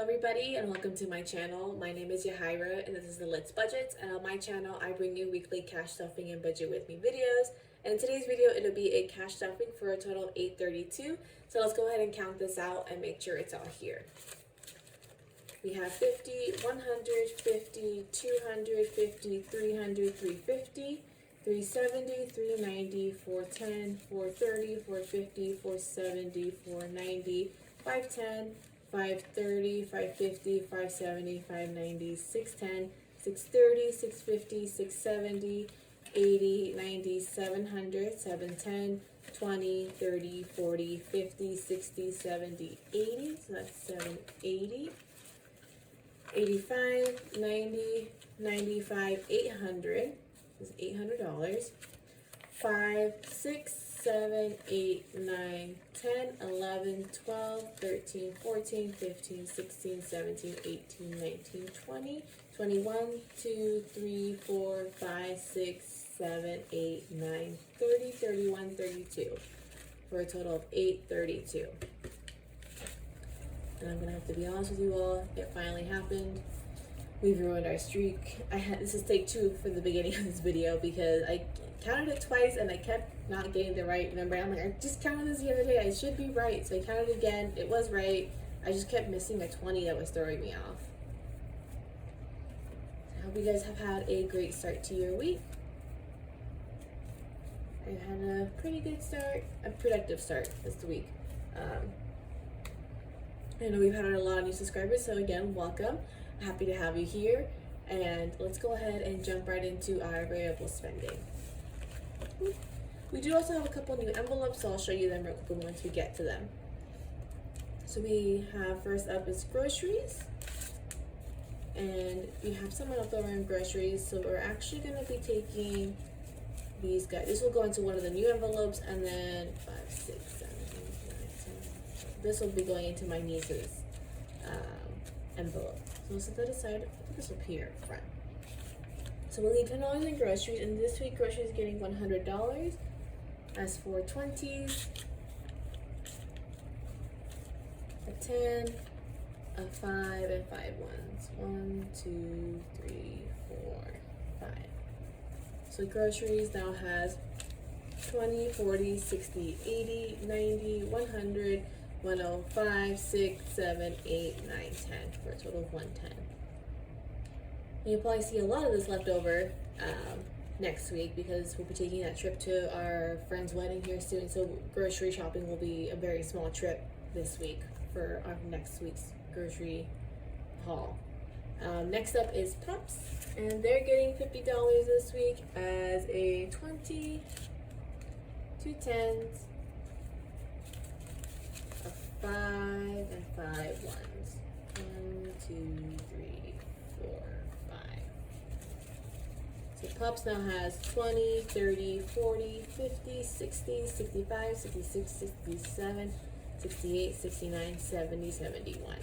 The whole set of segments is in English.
everybody, and welcome to my channel. My name is Yahaira and this is the Let's Budgets, and on my channel I bring you weekly cash stuffing and budget with me videos. And in today's video it'll be a cash stuffing for a total of $832. So let's go ahead and count this out and make sure it's all here. We have 50, 150, 250, 300, 350, 370, 390, 410, 430, 450, 470, 490, 510, 530, 550, 570, 590, 610, 630, 650, 670, 80, 90, 700, 710, 20, 30, 40, 50, 60, 70, 80. So that's 780. 85, 90, 95, 800. This is $800. 5, 6, 7, 8, 9, 10, 11, 12, 13, 14, 15, 16, 17, 18, 19, 20, 21, 2, 3, 4, 5, 6, 7, 8, 9, 30, 31, 32. For a total of $832. And I'm gonna have to be honest with you all, it finally happened. We've ruined our streak. This is take 2 for the beginning of this video because I counted it twice and I kept not getting the right number. I'm like, I just counted this the other day, I should be right. So I counted it again, it was right. I just kept missing a 20 that was throwing me off. I hope you guys have had a great start to your week. I had a pretty good start, a productive start this week. I know we've had a lot of new subscribers, so again, welcome. Happy to have you here. And let's go ahead and jump right into our variable spending. We do also have a couple new envelopes, so I'll show you them real quickly once we get to them. So we have, first up is groceries. And we have some leftover in groceries, so we're actually going to be taking these guys. This will go into one of the new envelopes, and then 5, 6, 7, 8, 9, 10. This will be going into my niece's envelope. So we'll set that aside. Put this up here front. So we'll leave $10 in groceries, and this week groceries is getting $100. As for 20s, a 10, a 5, and 5 ones. 1, 2, 3, 4, 5. So groceries now has 20, 40, 60, 80, 90, 100, 105, 6, 7, 8, 9, 10 for a total of 110. You'll probably see a lot of this left over next week because we'll be taking that trip to our friend's wedding here soon. So grocery shopping will be a very small trip this week for our next week's grocery haul. Next up is Pups, and they're getting $50 this week as a 20, 2 10s, a 5, and 5 ones. 1, 2, 3, 4, 5. So Pups now has 20, 30, 40, 50, 60, 65, 66, 67, 68, 69, 70, 71.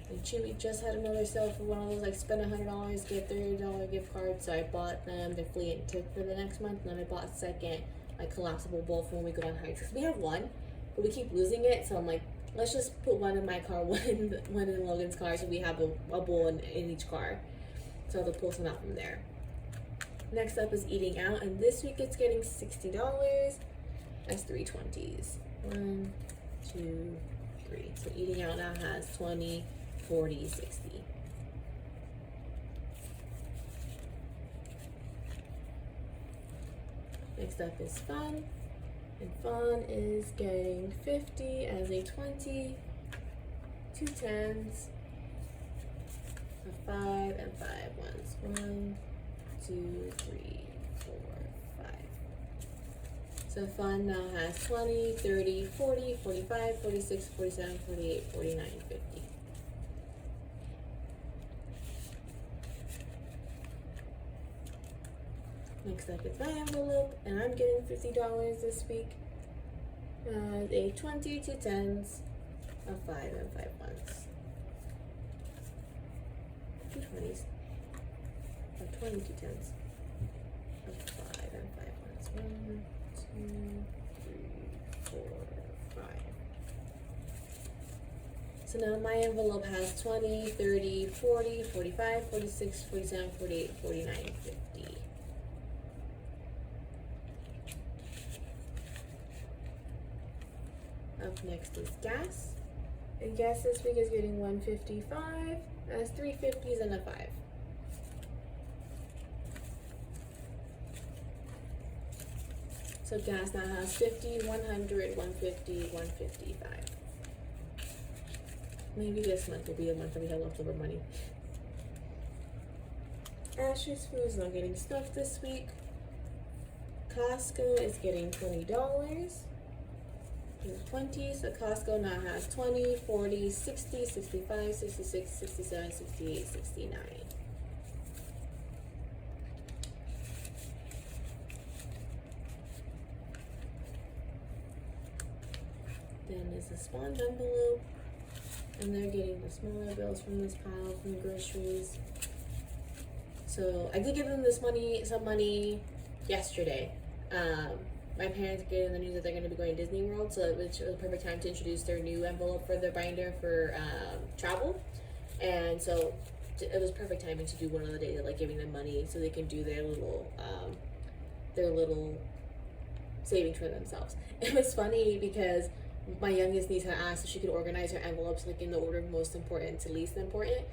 And Chewy just had another sale for one of those, like spend $100, get $30 gift cards. So I bought them their flea and tip for the next month, and then I bought a second like collapsible bowl for when we go on hikes. We have one, but we keep losing it. So I'm like, let's just put one in my car, one in Logan's car, so we have a bowl in each car. So I'll pull some out from there. Next up is eating out, and this week it's getting $60. That's 3 20s. 1, 2, 3. So eating out now has 20, 40, 60. Next up is fun, and fun is getting 50 as a 20, 2 10s, a 5, and 5 ones. 1, 2, 3, 4, 5. So fun now has 20, 30, 40, 45, 46, 47, 48, 49, 50. Next up is my envelope, and I'm getting $50 this week. A 20, 2 10s, a 5, and 5 ones. 2 20s, a 20, 2 10s, a 5, and 5 ones. 1, 2, 3, 4, 5. So now my envelope has 20, 30, 40, 45, 46, 47, 48, 49, 50. Up next is gas. And gas this week is getting 155. That's 3 50s and a 5. So gas now has 50, 100, 150, 155. Maybe this month will be a month that we have leftover money. Ashley's Food is not getting stuff this week. Costco is getting $20. 20, so Costco now has 20, 40, 60, 65, 66, 67, 68, 69. Then is the sponge envelope, and they're getting the smaller bills from this pile from the groceries. So I did give them some money yesterday. My parents are getting the news that they're going to be going to Disney World, so which was a perfect time to introduce their new envelope for their binder for travel. And so it was perfect timing to do one of the days, like giving them money so they can do their little savings for themselves. It was funny because my youngest niece had asked if she could organize her envelopes like in the order of most important to least important.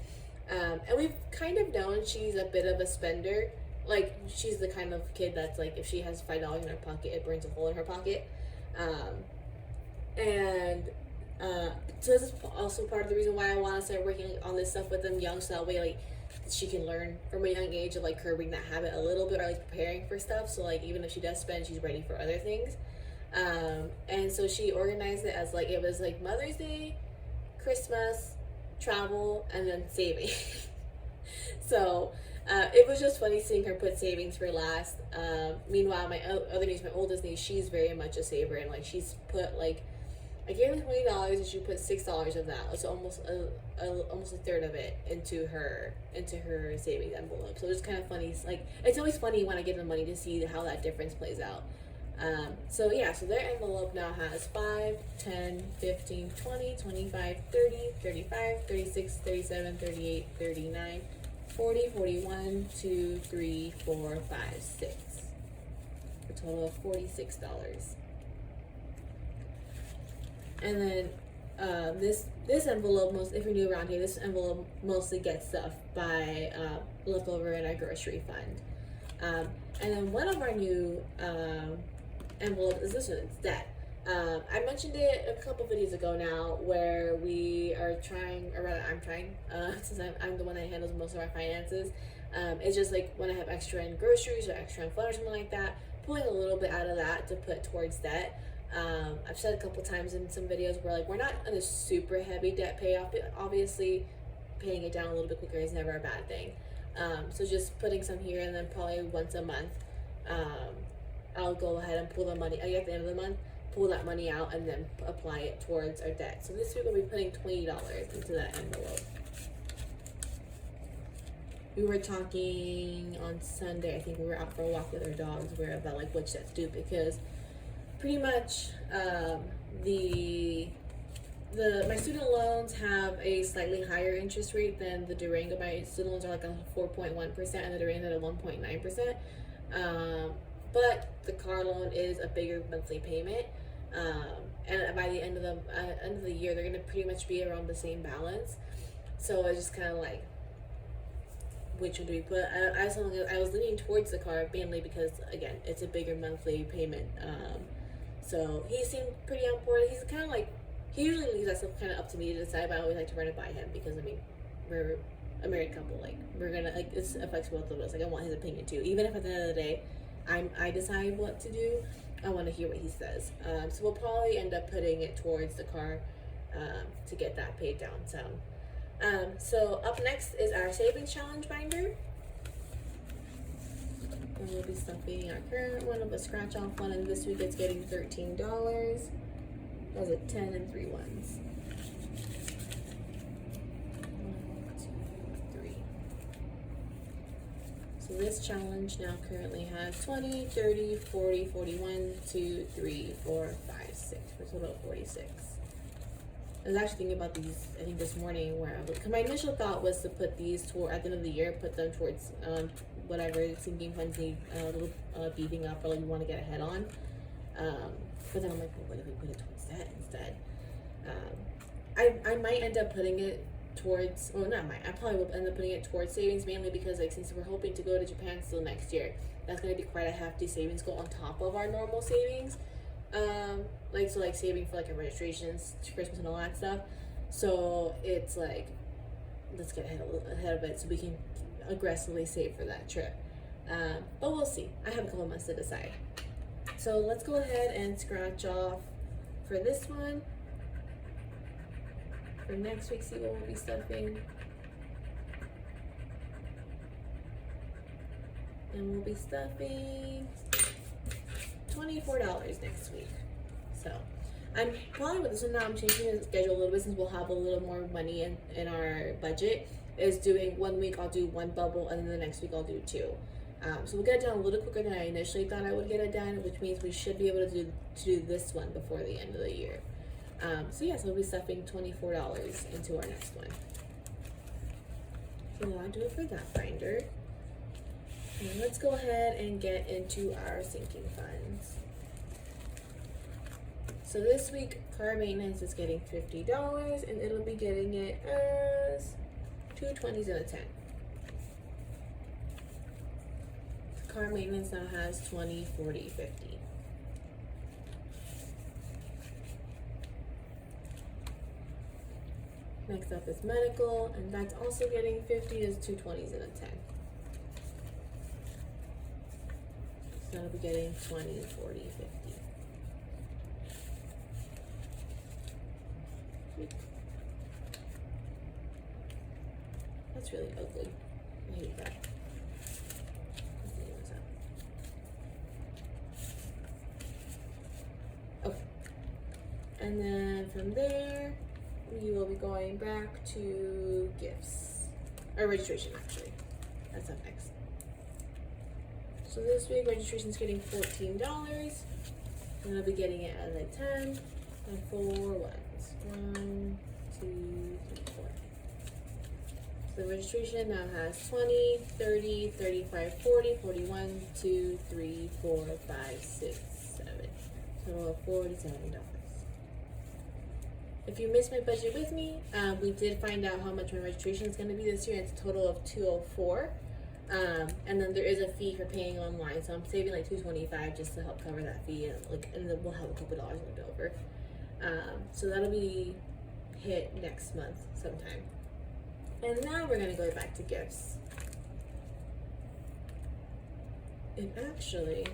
And we've kind of known she's a bit of a spender. Like, she's the kind of kid that's like, if she has $5 in her pocket, it burns a hole in her pocket. So this is also part of the reason why I want to start working on this stuff with them young, so that way like she can learn from a young age of like curbing that habit a little bit, or like preparing for stuff. So like even if she does spend, she's ready for other things. And so she organized it as like, it was like Mother's Day, Christmas, travel, and then saving. So it was just funny seeing her put savings for last. Meanwhile, my other niece, my oldest niece, she's very much a saver, and like she's put like, I gave her $20 and she put $6 of that, so almost a third of it into her savings envelope. So it's kind of funny. Like, it's always funny when I give them money to see how that difference plays out. So yeah, so their envelope now has 5, 10, 15, 20, 25, 30, 35, 36, 37, 38, 39, 40, 41, 2, 3, 4, 5, 6. A total of $46. And then this envelope, if you're new around here, this envelope mostly gets stuff by leftover in our grocery fund. And then one of our new envelopes is this one. It's debt. I mentioned it a couple videos ago now, where we are trying, or rather I'm trying, since I'm the one that handles most of our finances. It's just like when I have extra in groceries or extra in fun or something like that, pulling a little bit out of that to put towards debt. I've said a couple times in some videos where like we're not on a super heavy debt payoff, but obviously paying it down a little bit quicker is never a bad thing. So just putting some here, and then probably once a month, I'll go ahead and pull the money at the end of the month, pull that money out, and then apply it towards our debt. So this week we'll be putting $20 into that envelope. We were talking on Sunday, I think we were out for a walk with our dogs, about like which debts due, because pretty much my student loans have a slightly higher interest rate than the Durango. My student loans are like a 4.1%, and the Durango at a 1.9%. But the car loan is a bigger monthly payment, and by the end of the year, they're gonna pretty much be around the same balance. So I just kind of like, which one do we put? I was leaning towards the car, mainly because again, it's a bigger monthly payment. So he seemed pretty on board. He's kind of like, he usually leaves that stuff kind of up to me to decide, but I always like to run it by him, because I mean, we're a married couple. Like, we're gonna, like, this affects both of us. Like, I want his opinion too, even if at the end of the day I decide what to do. I want to hear what he says. So we'll probably end up putting it towards the car to get that paid down. So up next is our savings challenge binder. And we'll be stuffing our current one of a scratch off one, and this week it's getting $13. That was a 10 and 3 ones. 1, 2, 3. So this challenge now currently has 20, 30, 40, 41, 2, 3, 4, 5, 6, for a total of 46. I was actually thinking about these, I think this morning, where because my initial thought was to put these toward at the end of the year, put them towards whatever sinking funds need a little beefing up or like we want to get ahead on. But then I'm like, well, what if we put it towards that instead? I might end up putting it towards, well, not might, I probably will end up putting it towards savings, mainly because like since we're hoping to go to Japan still next year, that's going to be quite a hefty savings goal on top of our normal savings. Like saving for like our registrations, Christmas and all that stuff. So it's like, let's get ahead of it so we can aggressively save for that trip. But we'll see. I have a couple months to decide. So let's go ahead and scratch off for this one. For next week, see what we'll be stuffing. And we'll be stuffing $24 next week. So I'm probably with this one now, I'm changing the schedule a little bit since we'll have a little more money in our budget. Is doing 1 week I'll do one bubble and then the next week I'll do two. So we'll get it done a little quicker than I initially thought I would get it done, which means we should be able to do this one before the end of the year. So we'll be stuffing $24 into our next one. So I'll do it for that binder. And let's go ahead and get into our sinking funds. So this week, car maintenance is getting $50, and it'll be getting it as 2 20s and a 10. Car maintenance now has 20, 40, 50. Next up is medical, and that's also getting 50, is 2 20s and a 10. So that'll be getting 20, 40, 50. That's really ugly. I hate that. Okay. And then from there, we will be going back to gifts. Or registration, actually. That's up next. So this week, registration is getting $14. And I'll be getting it at like 10 and 4 ones. 1, 2, 3, 4. So the registration now has 20, 30, 35, 40, 41, 2, 3, 4, 5, 6, 7. Total of $47. If you missed my budget with me, we did find out how much my registration is going to be this year. It's a total of $204. And then there is a fee for paying online, so I'm saving like $225 just to help cover that fee, and then we'll have a couple dollars left over. So that'll be hit next month sometime. And now we're gonna go back to gifts. And actually,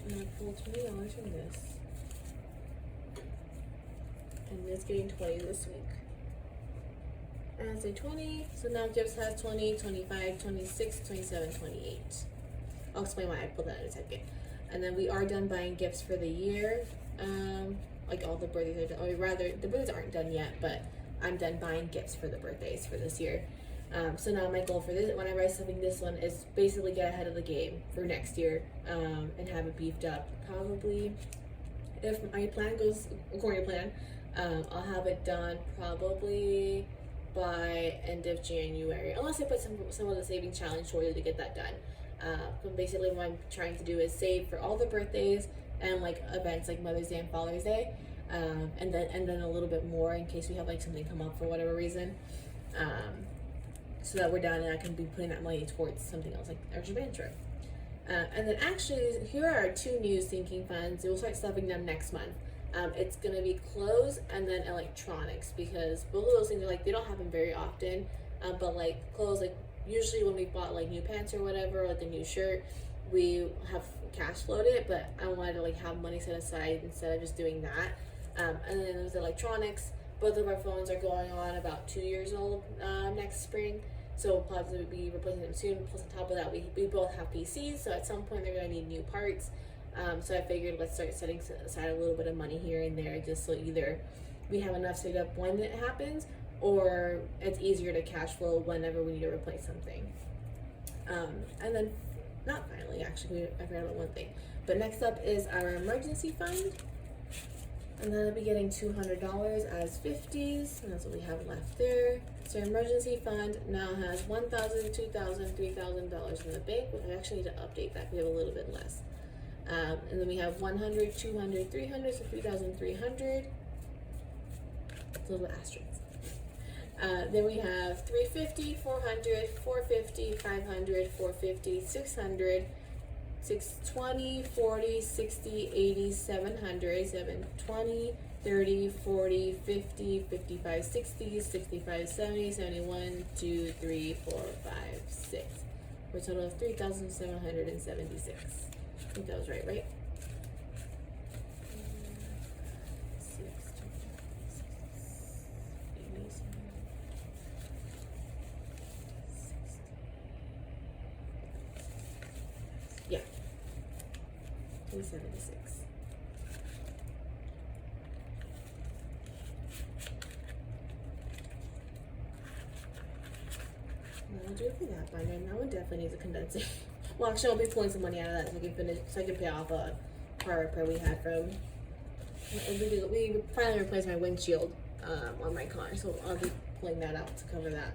I'm gonna pull $20 from this. And it's getting 20 this week. And I say 20, so now gifts has 20, 25, 26, 27, 28. I'll explain why I pulled that in a second. And then we are done buying gifts for the year. Like all the birthdays are done, or rather, the birthdays aren't done yet, but I'm done buying gifts for the birthdays for this year. So now my goal for this, whenever I'm stuffing this one, is basically get ahead of the game for next year, and have it beefed up. Probably, if my plan goes according to plan, I'll have it done probably by end of January, unless I put some of the saving challenge shortly to get that done. But basically what I'm trying to do is save for all the birthdays and like events like Mother's Day and Father's Day, and then a little bit more in case we have like something come up for whatever reason, so that we're done and I can be putting that money towards something else like our Japan trip. And then actually here are our 2 new sinking funds. We'll start stuffing them next month. It's gonna be clothes and then electronics, because both of those things are like, they don't happen very often, but like clothes, like usually when we bought like new pants or whatever, like a new shirt, we have cash flowed it, but I wanted to like have money set aside instead of just doing that. And then with electronics, both of our phones are going on about 2 years old next spring, so we'll probably be replacing them soon. Plus on top of that, we both have PCs, so at some point they're gonna need new parts. So I figured let's start setting aside a little bit of money here and there, just so either we have enough saved up when it happens, or it's easier to cash flow whenever we need to replace something. And then, not finally, actually, I forgot about one thing. But next up is our emergency fund. And then I'll be getting $200 as 50s, and that's what we have left there. So our emergency fund now has $1,000, $2,000, $3,000 in the bank, but I actually need to update that. We have a little bit less. And then we have 100, 200, 300, so 3,300. It's a little asterisk. Then we have 350, 400, 450, 500, 450, 600, 620, 40, 60, 80, 700, 720, 30, 40, 50, 55, 60, 65, 70, 71, 2, 3, 4, 5, 6. For a total of 3,776. I think that was right, right? Yeah. 376. I'll do it for that binder. That one definitely needs a condensing. Well, actually, I'll be pulling some money out of that so I can finish, so I can pay off a car repair we had from. We finally replaced my windshield on my car, so I'll be pulling that out to cover that.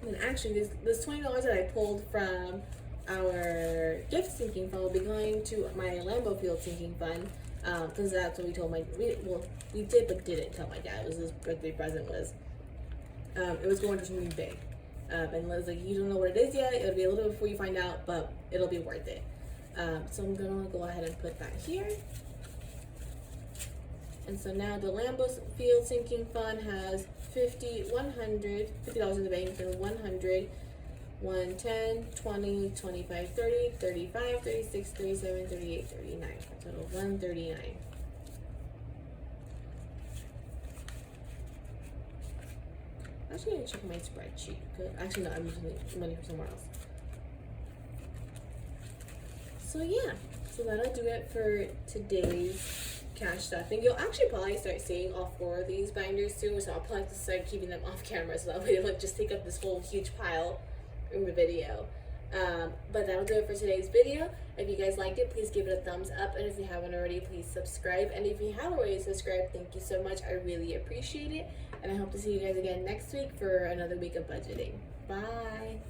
And actually, this $20 that I pulled from our gift sinking fund will be going to my Lambeau Field sinking fund, because that's what we told we did but didn't tell my dad. It was his birthday present. It was going to something big. And Liz like, you don't know what it is yet. It'll be a little before you find out, but it'll be worth it. So I'm gonna go ahead and put that here. And so now the Lambeau Field sinking fund has $50 in the bank, and 100, 110, 20, 25, 30, 35, 36, 37, 38, 39. Total 139. Actually, I need to check my spreadsheet. Actually, no, I'm using money for somewhere else. So yeah, so that'll do it for today's cash stuffing. You'll actually probably start seeing all 4 of these binders soon, so I'll probably have to start keeping them off camera so that way they don't just take up this whole huge pile in the video. But that'll do it for today's video. If you guys liked it, please give it a thumbs up, and if you haven't already, please subscribe. And if you have already subscribed, thank you so much. I really appreciate it, and I hope to see you guys again next week for another week of budgeting. Bye.